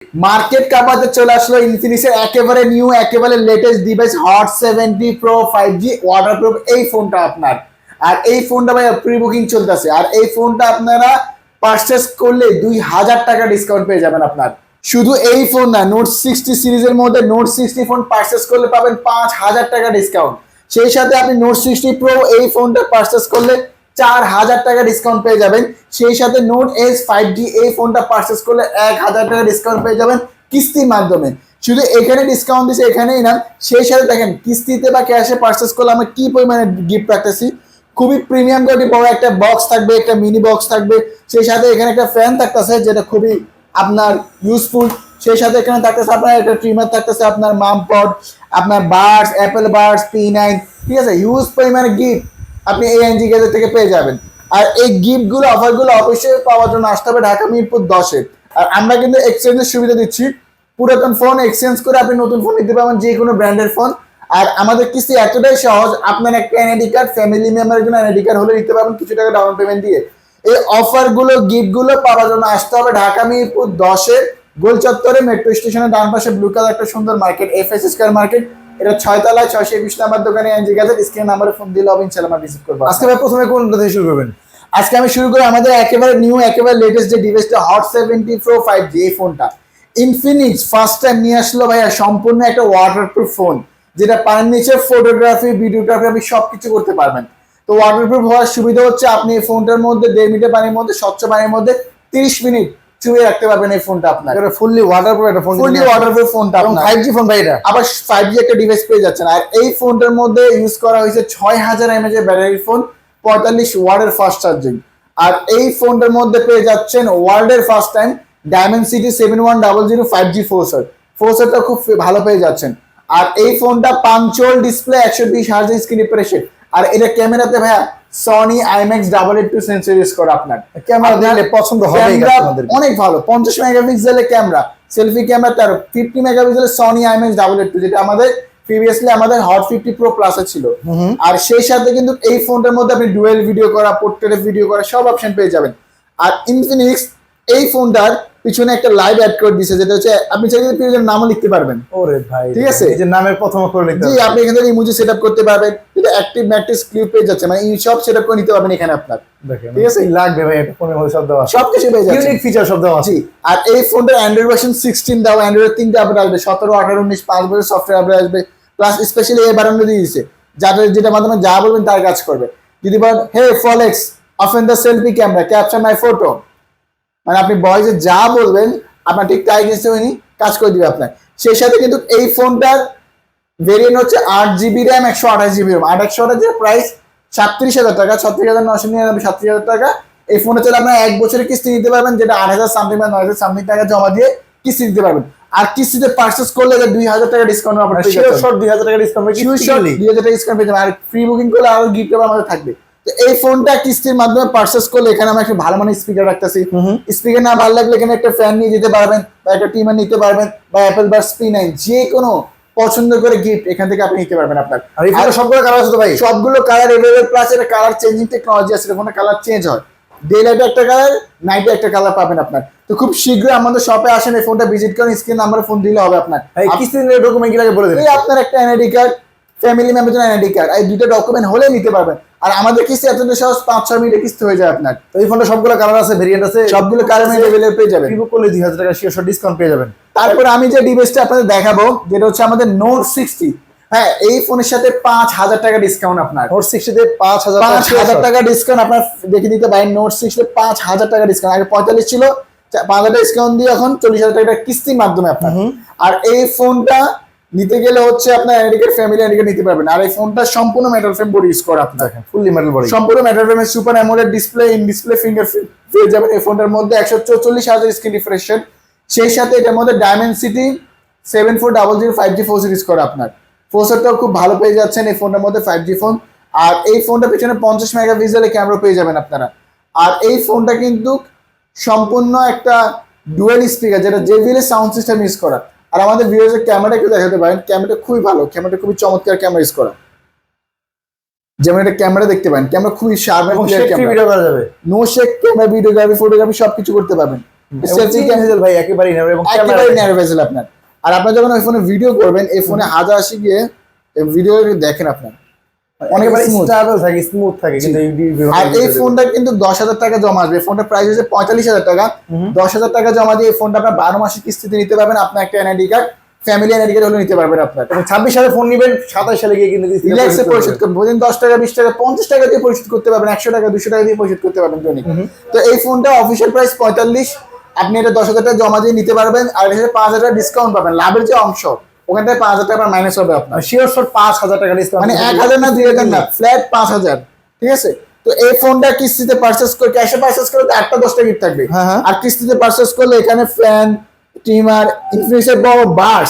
Market কাপাতে চলে আসলো ইনফিনিক্সের একেবারে নিউ একেবারে latest device hot 70 pro 5G waterproof এই ফোনটা আপনার। আর এই ফোনটা ভাই প্রি বুকিং চলতেছে, আর এই ফোনটা আপনারা পারচেস করলে 2000 টাকা ডিসকাউন্ট পেয়ে যাবেন আপনার। শুধু এই ফোন না, নোট 60 সিরিজের মধ্যে নোট 60 ফোন পারচেস করলে পাবেন 5000 টাকা ডিসকাউন্ট। সেই সাথে আপনি নোট 60 প্রো এই ফোনটা পারচেস করলে 4000 টাকা ডিসকাউন্ট পেয়ে যাবেন। সেই সাথে নোট এস 5G এই ফোনটা পারচেস করলে 1000 টাকা ডিসকাউন্ট পেয়ে যাবেন কিস্তির মাধ্যমে। শুধু এখানে ডিসকাউন্ট দিচ্ছে, এখানেই না, সেই সাথে দেখেন কিস্তিতে বা ক্যাশে পারচেস করলে আমরা কি পরিমাণে গিফট রাখতেছি। খুবই প্রিমিয়াম কোয়ালিটি বড় একটা বক্স থাকবে, একটা মিনি বক্স থাকবে, সেই সাথে এখানে একটা ফ্যান থাকতেছে যেটা খুবই আপনার ইউজফুল। সেই সাথে এখানে থাকতেছে আপনার একটা ট্রিমার থাকতেছে, আপনার মাম পড, আপনার বাডস, অ্যাপেল বাডস P9, ঠিক আছে, হিউজ পরিমাণে গিফট আপনি এই এনজি গ্যাজেট থেকে পেয়ে যাবেন। আর এই গিফটগুলো অফারগুলো অবশ্যই পাওয়ার জন্য আসতে হবে ঢাকা মিরপুর 10-এ। আর আমরা কিন্তু এক্সচেঞ্জের সুবিধা দিচ্ছি, পুরাতন ফোন এক্সচেঞ্জ করে আপনি নতুন ফোন নিতে পারবেন, যে কোনো ব্র্যান্ডের ফোন। আর আমাদের কিস্তি এতটাই সহজ, আপনার একটা এনআইডি কার্ড, ফ্যামিলি মেম্বারের জন্য এনআইডি কার্ড হলে নিতে পারবেন কিছু টাকা ডাউন পেমেন্ট দিয়ে। এই অফারগুলো গিফটগুলো পাওয়ার জন্য আসতে হবে ঢাকা মিরপুর 10-এ গোল চত্বরে, মেট্রো স্টেশনের ডান পাশে ব্লু কালার একটা সুন্দর মার্কেট, FS স্কয়ার মার্কেট। এটা 6 তলায় 621 নাম্বার দোকানে এনজি গ্যাজেট। স্ক্রিন নাম্বারে ফোন দিলে হবে, ইনশাআল্লাহ আমরা রিসিভ করব। আজকে ভাই প্রথমে কোনটা থেকে শুরু করবেন? আজকে আমি শুরু করি আমাদের একেবারে নিউ একেবারে লেটেস্ট যে ডিভাইসটা হট 70 প্রো 5G এই ফোনটা ইনফিনিক্স ফার্স্ট টাইম নিয়ে আসলো ভাইয়া, সম্পূর্ণ একটা ওয়াটারপ্রুফ ফোন, যেটা পানির নিচে ফটোগ্রাফি ভিডিওগ্রাফি আপনি সবকিছু করতে পারবেন। তো ওয়াটারপ্রুফ হওয়ার সুবিধা হচ্ছে আপনি এই ফোনটার মধ্যে 1.5 লিটার পানির মধ্যে, স্বচ্ছ পানির মধ্যে 30 মিনিট চুবিয়ে রাখতে পারবেন এই ফোনটা আপনার। এটা ফুললি ওয়াটারপ্রুফ, এটা ফুললি ওয়াটারপ্রুফ ফোনটা এবং 5G ফোন ভাই, এটা আবার 5G একটা ডিভাইস পেয়ে যাচ্ছেন। আর এই ফোনটার মধ্যে ইউজ করা হয়েছে 6000 mAh এর ব্যাটারি ফোন, 45 ওয়াটের ফাস্ট চার্জিং। আর এই ফোনটার মধ্যে পেয়ে যাচ্ছেন ওয়ার্ল্ডের ফার্স্ট টাইম ডায়মেনসিটি 7100 5G ফোরসারটা খুব ভালো পেয়ে যাচ্ছেন। আর এই ফোনটা punch hole display, 120 hertz screen refresh. আর এটা ক্যামেরাতে ভাইয়া সনি IMX 882 সেন্সর ইউজ করা আপনার। ক্যামেরা দিলে পছন্দ হবে আপনাদের, অনেক ভালো, 50 মেগাপিক্সেলের ক্যামেরা, সেলফি ক্যামেরা, তার 50 মেগাপিক্সেলের সনি IMX 882, যেটা আমাদের প্রিভিয়াসলি আমাদের হট 50 প্রো প্লাসে ছিল। আর সেই সাথে কিন্তু এই ফোনটার মধ্যে আপনি ডুয়েল ভিডিও করা, পোর্ট্রেট ভিডিও করা সব অপশন পেয়ে যাবেন। আর ইনফিনিক্স এই ফোনটার পিছনে একটা লাইভ অ্যাড করে দিয়েছে, যেটা হচ্ছে আপনি চাইলে প্রিয়জনের নামও লিখতে পারবেন। ওরে ভাই, ঠিক আছে, যে নামের প্রথম অক্ষর লিখতে জি, আপনি এখান থেকে ইমোজি সেটআপ করতে পারবেন, এটা অ্যাক্টিভ ম্যাট্রিক্স ক্লিপ পেয়ে যাচ্ছে, মানে এই সব সেটআপ করে নিতে পারবেন এখানে আপনার। দেখেন ঠিক আছে, লাগবে ভাই, এটা ফোনের মধ্যে সব দেওয়া আছে, সবকিছু পেয়ে যাচ্ছে, ইউনিক ফিচার সব দেওয়া আছে। জি। আর এই ফোনটার অ্যান্ড্রয়েড ভার্সন 16 দাও, অ্যান্ড্রয়েড 3টা আপডেট আসবে, 17, 18, 19 5 বছর সফটওয়্যার আপডেট আসবে, প্লাস স্পেশালি এই বাটনটা দিয়ে দিয়েছে, যেটা মাধ্যমে যা বলবেন তার কাজ করবে। যদি বলেন hey Folax open the selfie camera capture my photo, মানে আপনি ভয়েসে যা বলবেন আপনার ঠিক তাই উনি কাজ করে দিবে আপনার। সেই সাথে কিন্তু এই ফোনটার ভেরিয়েন্ট হচ্ছে 8GB RAM 128GB Rome. 128 price 37,000 টাকা, 36,999, 37,000 টাকা। এই ফোনে চলে আপনার 1 বছরের কিস্তি নিতে পারবেন, যেটা 8,000 সামথিং বা 9,000 সামথিং টাকা জমা দিয়ে কিস্তি দিতে পারবেন। আর কিস্তিতে পারচেস করলে 2000 টাকা ডিসকাউন্ট পাবেন, 2000 টাকা ডিসকাউন্ট, 2000 টাকা ডিসকাউন্ট পেয়ে যাবেন। আর ফ্রি বুকিং করলে আরো গিফট আমাদের থাকবে। তো এই ফোনটা কিস্তির মাধ্যমে পারচেস করলে এখানে আমরা একটা ভালো মানের স্পিকার রাখতেছি, স্পিকার না ভালো লাগলে এখানে একটা ফ্যান নিয়ে যেতে পারবেন, বা একটা টিমার নিতে পারবেন, বা অ্যাপেল বাডস P9, যে কোনো পছন্দ করে গিফট এখান থেকে আপনি নিতে পারবেন আপনার। আর এই ফোনে সবগুলো কালার আছে তো ভাই? সবগুলো কালার এভেলেবল, প্লাস এটা কালার চেঞ্জিং টেকনোলজি আছে, ফোনে কালার চেঞ্জ হয়, ডে লাইটে একটা কালার, নাইটে একটা কালার পাবেন আপনার। তো খুব শীঘ্রই আমাদের শপে আসেন, এই ফোনটা ভিজিট করেন, স্ক্রিন নাম্বারে ফোন দিলে হবে আপনার। কিস্তি নিলে ডকুমেন্ট কি লাগে বলে দেন? এই আপনার একটা এনআইডি কার্ড, ফ্যামিলি মেম্বারের জন্য এনআইডি কার্ড, এই দুটো ডকুমেন্ট হলে নিতে পারবেন। আর আমাদের কিস্তি এতটা সহজ, 5-6 মিনিটে কিস্তি হয়ে যায় আপনার। তো এই ফোনটা সবগুলো কালার আছে, ভেরিয়েন্ট আছে, সবগুলো কালার এভেলেবল পেয়ে যাবেন। প্রিবুক করলে 2000 টাকা শিওর ডিসকাউন্ট পেয়ে যাবেন। তারপরে আমি যে ডিভাইসটা আপনাদের দেখাবো, যেটা হচ্ছে আমাদের নোট 60। হ্যাঁ, এই ফোনের সাথে 5000 টাকা ডিসকাউন্ট আপনার। নোট 60 তে 5000 টাকা ডিসকাউন্ট আপনার দেখে দিতে পারেন। নোট 60 5000 টাকা ডিসকাউন্ট, আগে 45 ছিল, 5000 টাকা ডিসকাউন্ট দিয়ে এখন 40,000 টাকা কিস্তির মাধ্যমে আপনার। আর এই ফোনটা নিতে গেলে হচ্ছে আপনার এনআইডি ফ্যামিলি এনআইডি নিতে পারবেন। আর এই ফোনটা সম্পূর্ণ মেটাল ফ্রেম বডি ইউজ করা আপনার, ফুললি মেটাল বডি, সম্পূর্ণ মেটাল ফ্রেমের super AMOLED display, in display fingerprint পেয়ে যাবেন এই ফোনটার মধ্যে, 144 হার্জ স্ক্রিন রিফ্রেশ রেট। সেই সাথে এটার মধ্যে ডায়মেনসিটি 7400 5G ফোর ইউজ করা আপনার। ফোরটাও খুব ভালো পেয়ে যাচ্ছেন এই ফোনটার মধ্যে, 5G ফোন। আর এই ফোনটা পিছনে 50 মেগাপিক্সেলের ক্যামেরা পেয়ে যাবেন আপনারা। আর এই ফোনটা কিন্তু সম্পূর্ণ একটা ডুয়েল স্পিকার, যেটা JBL এর সাউন্ড সিস্টেম ইউজ করা। আর আমাদের ভিউয়ার্সের ক্যামেরা একটু দেখাতে পারেন, ক্যামেরাটা খুবই ভালো, ক্যামেরাটা খুবই চমৎকার ক্যামেরা ইউজ করা। যেমন একটা ক্যামেরা দেখতে পারেন, ক্যামেরা খুবই শার্প এবং ক্লিয়ার ক্যামেরা, ভিডিও করা যাবে, no shake camera, videography photography সবকিছু করতে পারবেন। সেলফি ক্যামেরা ভাই একেবারে নেবে এবং একেবারে ন্যারো বেজেল আপনার। আর আপনার যখন ওই ফোনে ভিডিও করবেন, এই ফোনে হাজার আসি গিয়ে ভিডিও দেখেন আপনার অনেকবার স্টেবল থাকে, স্মুথ থাকে, কিন্তু আর এই ফোনটা কিন্তু 10,000 টাকা জমা আসবে। ফোনটার প্রাইস হচ্ছে 45,000 টাকা। 10,000 টাকা জমা দিয়ে এই ফোনটা আপনার 12 মাসের কিস্তিতে নিতে পারবেন। আপনার একটা NID card, family NID card হলে নিতে পারবেন আপনার। এবং 26 সালে ফোন নেবেন, 27 সালে গিয়ে কিন্তু রিল্যাক্সে পরিশোধ করবেন। প্রতিদিন 10 টাকা, 20 টাকা, 50 টাকা দিয়ে পরিশোধ করতে পারবেন, 100 টাকা, 200 টাকা দিয়ে পরিশোধ করতে পারবেন দৈনিক। তো এই ফোনটা অফিসিয়াল প্রাইস 45, আপনি এটা 10,000 টাকা জমা দিয়ে নিতে পারবেন। আর এখানে 5,000 টাকা ডিসকাউন্ট পাবেন, লাভের যে অংশ ওখান থেকে 5,000 টাকা মাইনাস হবে আপনার। শিওর শট 5,000 টাকা ডিসকাউন্ট, মানে 1,000 না 2,000 না, ফ্ল্যাট 5,000। ঠিক আছে, তো এই ফোনটা কিস্তিতে পারচেজ করে, ক্যাশে পারচেজ করলে 8টা 10টা গিফট থাকবে। আর কিস্তিতে পারচেজ করলে এখানে ফ্যান, ট্রিমার, ইনফিনিক্সের বড় বাস,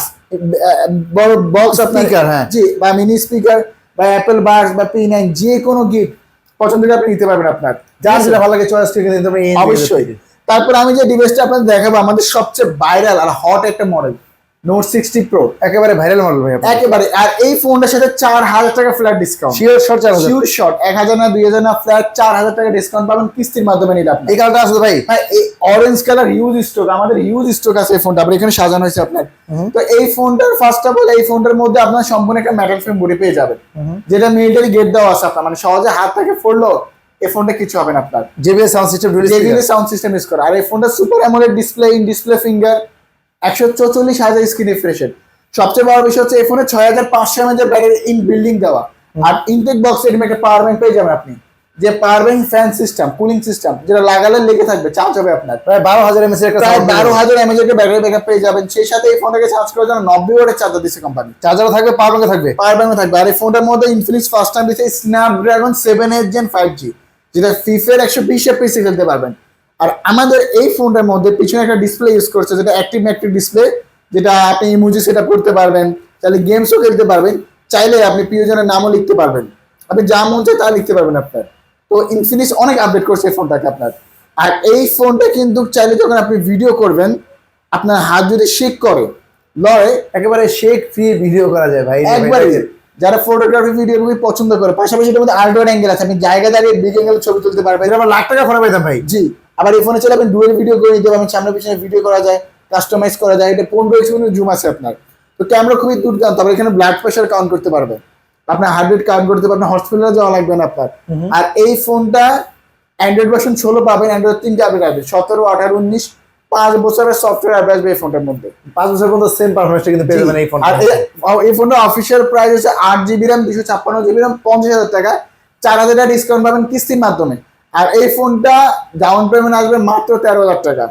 বড় বক্স স্পিকার, হ্যাঁ জি, বা মিনি স্পিকার বা অ্যাপেল বাস বা P9 যে কোনো গিফট পছন্দ করে আপনি নিতে পারবেন আপনার। যার যেটা ভালো লাগে চয়েস করে নিতে পারবেন অবশ্যই। তারপর আমি যে ডিভাইসটা আপনাদের দেখাবো, আমাদের সবচেয়ে ভাইরাল আর হট একটা মডেল নোট 60 প্রো, একেবারে ভাইরাল মডেল ভাই একেবারে। আর এই ফোনটার সাথে 4,000 টাকা flat discount. Sure shot 4,000, sure shot 1,000 না 2,000 না, ফ্ল্যাট 4,000 টাকা ডিসকাউন্ট পাবেন কিস্তির মাধ্যমে নিলে আপনি। এই কালারটা আছে ভাই, হ্যাঁ, এই অরেঞ্জ কালার হিউজ স্টক, আমাদের হিউজ স্টক আছে এই ফোনটা। আপনার এখানে সাজানো হয়েছে আপনার। তো এই ফোনটার ফার্স্ট অফ অল, এই ফোনটার মধ্যে আপনার সম্পূর্ণ একটা মেটাল ফ্রেম বডি পেয়ে যাবেন, যেটা মিলিটারি গেট দেওয়া আছে আপনার, মানে সহজে হাত থেকে পড়লো এই ফোনটা কিছু হবে না আপনার। JBL sound system, JBL sound system use করা। আর এই ফোনটা super AMOLED display, in display finger, 144,000 screen রিফ্রেশের। সবচেয়ে বড় বিষয় হচ্ছে এই ফোনে 6,500 mAh ব্যাটারি ইন বিল্ডিং দেওয়া। আর ইনটেক বক্সে এরকম একটা পাওয়ার ব্যাংক পেয়ে যাবেন আপনি, যে power bank, fan system, cooling system, যেটা লাগালে লেগে থাকবে, চার্জ হবে আপনার। প্রায় 12,000 mAh এর একটা প্রায় 12,000 mAh এর ব্যাটারি ব্যাকআপ পেয়ে যাবেন। সেই সাথে এই ফোনটাকে চার্জ করার জন্য 90 ওয়াটের চার্জার দিচ্ছে কোম্পানি। চার্জারও থাকবে, পাওয়ার ব্যাংক থাকবে, পাওয়ার ব্যাংক থাকবে। আর এই ফোনটার মধ্যে ইনফিনিক্স ফার্স্ট টাইম দিচ্ছে স্ন্যাপড্রাগন 7H Gen 5G, যেটা ফিফার 120 FPS খেলতে পারবেন। আর আমাদের এই ফোনটার মধ্যে পিছনে একটা ডিসপ্লে ইউজ করছে, যেটা অ্যাক্টিভ ম্যাকটিভ ডিসপ্লে, যেটা আপনি ইমোজি সেটআপ করতে পারবেন, চাইলে গেমসও খেলতে পারবেন, চাইলে আপনি প্রিয়জনের নামও লিখতে পারবেন, আপনি যা মন চায় তা লিখতে পারবেন আপনার। তো ইনফিনিক্স অনেক আপডেট করছে এই ফোনটাকে আপনার। আর এই ফোনটা কিন্তু চাইলে যখন আপনি ভিডিও করবেন, আপনার হাত যদি শেক করে লয়, একেবারে শেক ফ্রি ভিডিও করা যায় ভাই, একবারে। যারা ফটোগ্রাফি ভিডিওগ্রাফি পছন্দ করে, পাশাপাশি এটার মধ্যে আলট্রা অ্যাঙ্গেল আছে, আপনি জায়গা দাঁড়িয়ে বিগ অ্যাঙ্গেল ছবি তুলতে পারবেন। এটা আমার লাখ টাকা ফোনে পাইতাম ভাই। জি, আবার এই ফোনে চলে আপনি ডুয়েল ভিডিও করে নিতে পারবেন, সামনে পিছনে ভিডিও করা যায়, কাস্টমাইজ করা যায়। এটা 15x জুম আছে আপনার। তো ক্যামেরা খুবই দুর্দান্ত। আবার এখানে ব্লাড প্রেশার কাউন্ট করতে পারবে, আপনার হার্ট রেট কাউন্ট করতে পারবেন, হসপিটালে যাওয়া লাগবে না আপনার। আর এই ফোনটা অ্যান্ড্রয়েড ভার্সন 16 পাবেন, অ্যান্ড্রয়েড 3টা আপডেট আসবে, 17, 18, 19, 5 বছরের সফটওয়্যার আপডেট আসবে এই ফোনটার মধ্যে। 5 বছর পর্যন্ত সেম পারফরম্যান্সটা কিন্তু পেয়ে যাবেন এই ফোন। আর এই ফোনটা অফিসিয়াল প্রাইস হচ্ছে 8GB RAM, 256GB RAM, 50,000 টাকা। 4,000 টাকা ডিসকাউন্ট পাবেন কিস্তির মাধ্যমে। আর এই ফোনটা ডাউন পেমেন্ট আসবে মাত্র 13,000 টাকা।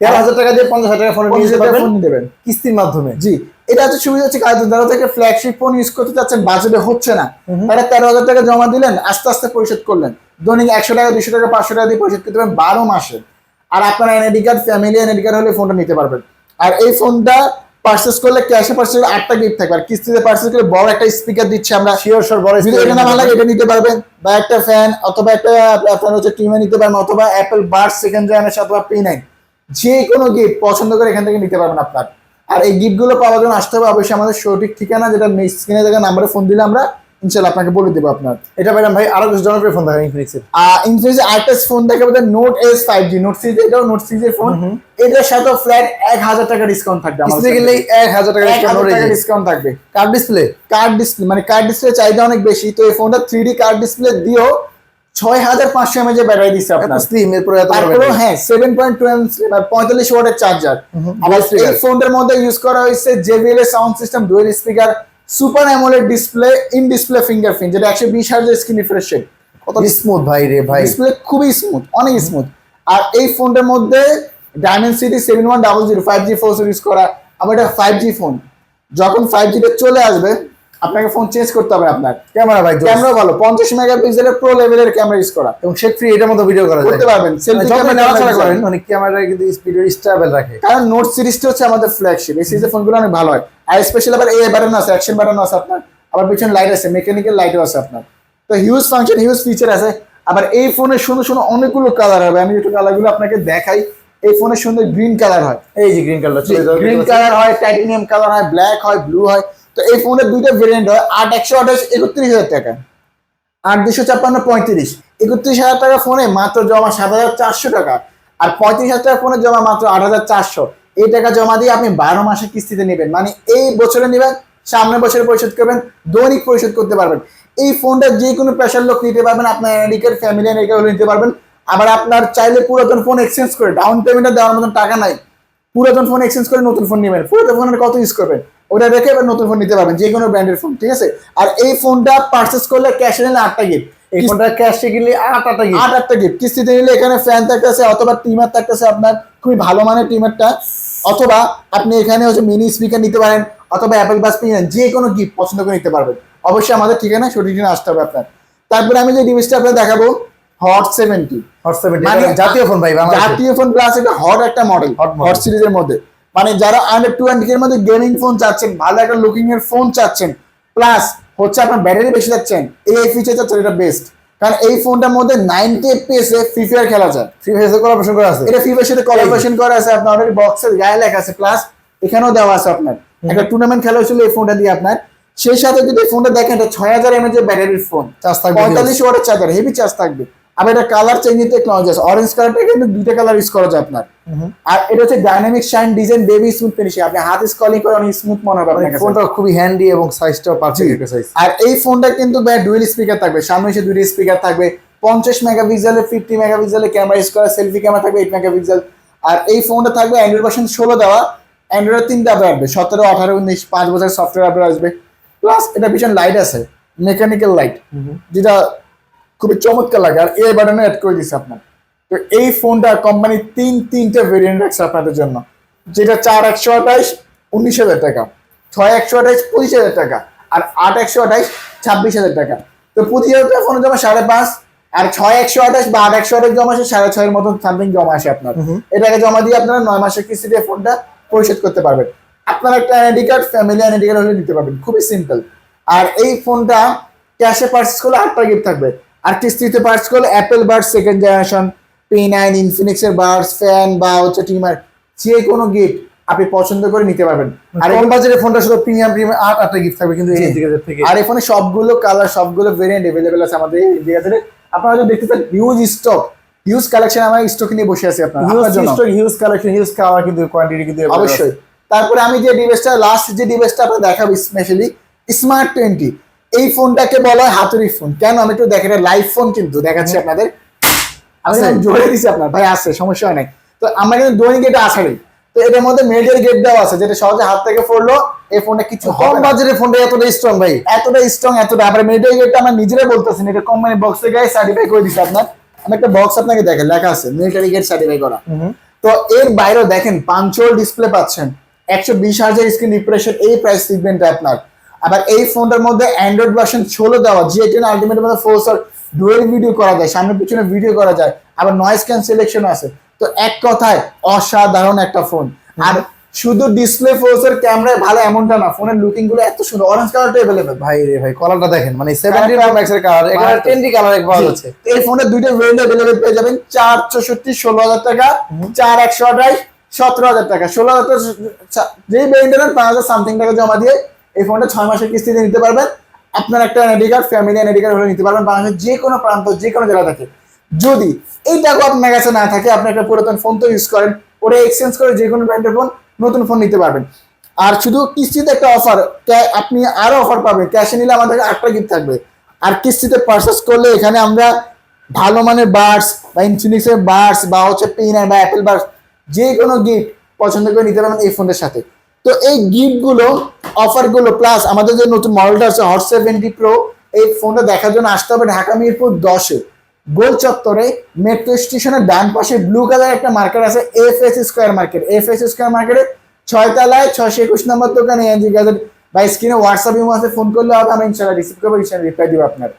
13,000 টাকা দিয়ে 50,000 টাকা ফোনে নিয়ে যেতে পারবেন ফোন দেবেন কিস্তির মাধ্যমে। জি, এটা হচ্ছে সুবিধা হচ্ছে কাজ, যারা থেকে ফ্ল্যাগশিপ ফোন ইউজ করতে চাচ্ছেন, বাজেটে হচ্ছে না, তারা 13,000 টাকা জমা দিলেন, আস্তে আস্তে পরিশোধ করলেন, দৈনিক 100 টাকা, 200 টাকা, 500 টাকা দিয়ে পরিশোধ করতে পারবেন 12 মাসে। আর আপনার NID card, family NID card হলে ফোনটা নিতে পারবেন। আর এই ফোনটা পারচেজ করলে, ক্যাশে পারচেজ করলে 8টা গিফট থাকবে। আর কিস্তিতে পারচেজ করলে বড় একটা স্পিকার দিচ্ছি আমরা, শিওর শট বড় যদি এটা না ভালো লাগে এটা নিতে পারবেন, বা একটা ফ্যান, অথবা একটা আপনার হচ্ছে টিমে নিতে পারবেন, অথবা অ্যাপেল বাডস সেকেন্ড জেনারেশন, অথবা P9, যে কোনো গিফট পছন্দ করে এখান থেকে নিতে পারবেন আপনার। আর এই গিফটগুলো পাওয়ার জন্য আসতে হবে অবশ্যই আমাদের সঠিক ঠিকানা, যেটা স্ক্রিনে দেখা নাম্বারে ফোন দিলে আমরা ইনশাআল্লাহ আপনাকে বলে দেবো আপনার। এটা ম্যাডাম ভাই আরো কিছু জনপ্রিয় ফোন দেখা ইনফিনিক্সের। ইনফিনিক্স আরেকটা ফোন দেখে আমাদের note S 5G, note series, এটাও নোট সিরিজের ফোন। এটার সাথে ফ্ল্যাট 1,000 টাকা ডিসকাউন্ট থাকবে, আমাদের গেলে 1,000 টাকা ডিসকাউন্ট থাকবে। কার্ড ডিসপ্লে, মানে কার্ড ডিসপ্লে চাহিদা অনেক বেশি, তো এই ফোনটা 3D কার্ড ডিসপ্লে দিয়েও 6,500 mAh ব্যাটারি দিচ্ছে আপনার। স্লিম, এরপর এত বড় তারপরেও হ্যাঁ 7.2 আর 45 ওয়াটের চার্জার। আবার এই ফোনটার মধ্যে ইউজ করা হয়েছে JBL এর sound system, dual speaker, super AMOLED display, in display fingerprint, যেটা 120 হার্জ স্ক্রিন রিফ্রেশ রেট। কত স্মুথ ভাই রে ভাই, ডিসপ্লে খুবই স্মুথ, অনেক স্মুথ। আর এই ফোনটার মধ্যে Dimensity 7100 5G ফোন ইউজ করা। আবার এটা 5G ফোন, যখন 5G তে চলে আসবে আপনাকে ফোন চেঞ্জ করতে হবে আপনার। ক্যামেরা ভাই ক্যামেরা ভালো, 50 মেগাপিক্সেলের প্রো লেভেলের ক্যামেরা ইউজ করা, এবং শেক ফ্রি, এটার মধ্যে ভিডিও করা যায়, করতে পারবেন। সেলফি ক্যামেরা নাড়াচাড়া করেন, মানে ক্যামেরা কিন্তু স্পিড স্টেবল রাখে। কারণ নোট সিরিজটা হচ্ছে আমাদের ফ্ল্যাগশিপ, এই সিরিজের ফোনগুলো অনেক ভালো হয়। আর স্পেশাল আবার এই বাটন আছে, অ্যাকশন বাটন আছে আপনার, আবার পিছনে লাইট আছে, মেকানিক্যাল লাইটও আছে আপনার। তো হিউজ ফাংশন, হিউজ ফিচার আছে। আবার এই ফোনের সুন্দর সুন্দর অনেকগুলো কালার হবে, আমি একটু কালারগুলো আপনাকে দেখাই। এই ফোনের সুন্দর গ্রিন কালার হয়, এই যে গ্রিন কালার, গ্রিন কালার হয়, টাইটেনিয়াম কালার হয়, ব্ল্যাক হয়, ব্লু হয়। তো এই ফোনের দুইটা ভেরিয়েন্ট হয়, 8/128 31,000 টাকা, 8/256 35। 31,000 টাকা ফোনে মাত্র জমা 7,400 টাকা। আর 35,000 টাকা ফোনের জমা মাত্র 8,400। এই টাকা জমা দিয়ে আপনি 12 মাসে কিস্তিতে নেবেন, মানে এই বছরে নেবেন, সামনের বছরে পরিশোধ করবেন, দৈনিক পরিশোধ করতে পারবেন। এই ফোনটা যে কোনো পেশার লোক নিতে পারবেন, আপনার এনআইডিকার ফ্যামিলি এনআইডিকার নিতে পারবেন। আবার আপনার চাইলে পুরাতন ফোন এক্সচেঞ্জ করে, ডাউন পেমেন্টে দেওয়ার মতন টাকা নাই, পুরাতন ফোন এক্সচেঞ্জ করে নতুন ফোন নেবেন। পুরাতন ফোনের কত ইউজ করবেন, ওটা রেখে এবার নতুন ফোন নিতে পারবেন, যে কোনো ব্র্যান্ডের ফোন, ঠিক আছে। আর এই ফোনটা পারচেস করলে ক্যাশে নিলে 8টা গিফট, এই ফোনটা ক্যাশে কিনলে 8টা গিফট, 8টা গিফট। কিস্তিতে নিলে এখানে ফ্যান থাকতেছে অথবা টিমার থাকতেছে, আপনার খুবই ভালো মানের টিমারটা, অথবা আপনি এখানে হচ্ছে মিনি স্পিকার নিতে পারেন, অথবা অ্যাপেল বাস পেয়ে যে কোনো গিফট পছন্দ করে নিতে পারবেন। অবশ্যই আমাদের ঠিকানা সঠিক ঠিকানা আসতে হবে আপনার। তারপরে আমি যে ডিভাইসটা আপনার দেখাবো হট 70, মানে জাতীয় ফোন ভাই, জাতীয় ফোন প্লাস এটা হট একটা মডেল, হট সিরিজের মধ্যে। মানে যারা আন্ডার 20 এর মধ্যে গেমিং ফোন চাচ্ছেন, ভালো একটা লুকিং এর ফোন চাচ্ছেন, প্লাস হচ্ছে আপনার ব্যাটারি বেশি যাচ্ছেন, এই ফিচার চাচ্ছেন, এটা বেস্ট। কারণ এই ফোনটার মধ্যে 90 FPS এ ফ্রি ফায়ার খেলা যায়। ফ্রি ফায়ার সাথে কোলাবোরেশন করা আছে, এটা ফ্রি ফায়ার সাথে কোলাবোরেশন করা আছে, আপনার অলরেডি বক্সের গায়ে লেখা আছে, প্লাস এখানেও দেওয়া আছে আপনার একটা টুর্নামেন্ট খেলা হয়েছিল এই ফোনটা দিয়ে আপনার। সেই সাথে যদি এই ফোনটা দেখেন, এটা 6000 mAh এর ব্যাটারির ফোন, চার্জ থাকবে 45 ওয়াটের চার্জার, হেভি চার্জ থাকবে। আবার এটা কালার চেঞ্জিং টেকনোলজি আছে, অরেঞ্জ কালারটা কিন্তু দুইটা কালার ইউজ করা যায় আপনার। আর এটা হচ্ছে dynamic shine design baby smooth finishing, আপনি হাত স্ক্রলিং করে অনেক স্মুথ মনে হবে আপনার কাছে। ফোনটা খুবই হ্যান্ডি এবং সাইজটাও পারফেক্ট একটা সাইজ। আর এই ফোনটা কিন্তু ডুয়েল স্পিকার থাকবে, সামনে এসে দুইটা স্পিকার থাকবে, 50 মেগাপিক্সেলের 50 মেগাপিক্সেলের ক্যামেরা ইউজ করা, সেলফি ক্যামেরা থাকবে 8 মেগাপিক্সেল। আর এই ফোনটা থাকবে অ্যান্ড্রয়েড ভার্সন 16 দেওয়া, অ্যান্ড্রয়েড 3টা আপডেট আসবে, 17, 18, 19, 5 বছর সফটওয়্যার আপডেট আসবে। প্লাস এটা ভীষণ লাইট আছে, মেকানিক্যাল লাইট, যেটা খুবই চমৎকার লাগে। আর এই বাটনে অ্যাড করে দিচ্ছে আপনার। তো এই ফোনটা কোম্পানি তিনটা ভেরিয়েন্ট রাখছে আপনাদের জন্য, যেটা 4128 19,000 টাকা, 6128 25,000 টাকা, আর 8128 26,000 টাকা। তো 25,000 টাকা ফোনের জমা 5.5, আর 6128 বা 8128 জমা আসে 6.5 মতন সামথিং জমা আসে আপনার। এটাকে জমা দিয়ে আপনারা 9 মাসের কিস্তিতে ফোনটা পরিশোধ করতে পারবেন। আপনার একটা ID card, family ID card হলে নিতে পারবেন, খুবই সিম্পল। আর এই ফোনটা ক্যাশে পারচেস করলে 8টা গিফট থাকবে, আর কিস্তিতে পারচেস করলে Apple buds 2nd generation, P9, ইনফিনিক্সের বাডস, ফ্যান বা হচ্ছে টিমার, যে কোনো গিফট আপনি পছন্দ করে নিতে পারবেন। আর কম বাজেটের ফোনটা শুধু প্রিমিয়াম 8টা গিফট থাকবে কিন্তু এই দিকে থেকে। আর এই ফোনে সবগুলো কালার, সবগুলো ভেরিয়েন্ট अवेलेबल আছে আমাদের এই দিকে। আপনারা যদি দেখতে চান হিউজ স্টক, হিউজ কালেকশন, আমরা স্টক নিয়ে বসে আছি আপনারা, huge stock, huge collection, huge colour, কিন্তু কোয়ান্টিটি কিন্তু অবশ্যই। তারপরে আমি যে ডিভাইসটা লাস্ট যে ডিভাইসটা আপনাদের দেখাবো স্পেশালি স্মার্ট 20, এই ফোনটাকে বলা হয় হাতুড়ি ফোন। কেন আমি একটু দেখেন, লাইভ ফোন কিন্তু দেখাচ্ছি আপনাদের, আমি জোরে দিচ্ছি আপনার ভাই, আছে সমস্যা নাই। তো আমরা কিন্তু দৈনিক এটা আসাড়ি, তো এটার মধ্যে মিলিটারি গেট দেওয়া আছে, যেটা সহজে হাত থেকে পড়লো এই ফোনটা কিছু কম বাজেটের ফোনটা এতটা স্ট্রং ভাই, এতটা স্ট্রং, এতটা। আবার মিলিটারি গেটটা আমরা নিজেরাই বলতেছি, এটা কোম্পানি বক্সে গায়ে সার্টিফাই করে দিচ্ছে আপনার। আমি একটা বক্স আপনাকে দেখেন, লেখা আছে মিলিটারি গেট সার্টিফাই করা। তো এর বাইরেও দেখেন পাঞ্চুয়াল ডিসপ্লে পাচ্ছেন, 120 হার্জের স্ক্রিন রিফ্রেশের এই প্রাইস সিগমেন্টে আপনার। আবার এই ফোনটার মধ্যে অ্যান্ড্রয়েড ভার্সন 16 দেওয়া, G10 আলটিমেটের মধ্যে 4 ডুয়েল ভিডিও করা যায়, সামনে পিছনে ভিডিও করা যায়, আবার নয়েজ ক্যান্সেলেশন আছে। তো এক কথায় অসাধারণ একটা ফোন। আর শুধু ডিসপ্লে ফোর্সের ক্যামেরায় ভালো এমনটা না, ফোনের লুকিং গুলো এত সুন্দর, অরেঞ্জ কালারটা अवेलेबल ভাই রে ভাই, কালারটা দেখেন, মানে 70 Pro Max এর কালার, এটা 10 কালার এক পাওয়া যাচ্ছে। এই ফোনের দুইটা ভেরিয়েন্ট अवेलेबल পেয়ে যাবেন, 464 16,000 টাকা, 4128 17,000 টাকা। 16,000 যেই ভেরিয়েন্টের 5,000 সামথিং টাকা জমা দিয়ে এই ফোনটা 6 মাসের কিস্তিতে নিতে পারবেন। আপনার একটা ID card, family ID card হলে নিতে পারবেন, বাংলাদেশের যে কোনো প্রান্ত, যে কোনো জেলা থেকে। যদি এই টাকা আপনার কাছে না থাকে, আপনি একটা পুরাতন ফোন তো ইউজ করেন, ওটা এক্সচেঞ্জ করে যে কোনো ব্র্যান্ডের ফোন, নতুন ফোন নিতে পারবেন। আর শুধু কিস্তিতে একটা অফার, আপনি আরো অফার পাবেন, ক্যাশে নিলে আমাদের 8টা গিফট থাকবে। আর কিস্তিতে পারচেস করলে এখানে আমরা ভালো মানের বাডস বা ইনফিনিক্সের বাডস বা হচ্ছে P9 বা অ্যাপেল বাডস, যে কোনো গিফট পছন্দ করে নিতে পারবেন এই ফোনের সাথে। তো এই গিফটগুলো, অফারগুলো, প্লাস আমাদের যে নতুন মডেলটা আছে হট 70 প্রো, এই ফোনটা দেখার জন্য আসতে হবে ঢাকা মিরপুর 10-এ গোল চত্বরে মেট্রো স্টেশনের ডান পাশে ব্লু কালার একটা মার্কেট আছে, FS square market. FS square মার্কেটে 6 তলায় 621 নম্বর দোকানে এনজি গ্যাজেট বা স্ক্রিনে হোয়াটসঅ্যাপ ইমো আছে, ফোন করলে হবে, আমি ইনশাআল্লাহ রিসিভ করবো, ইনশাআল্লাহ রিপ্লাই দিব আপনার।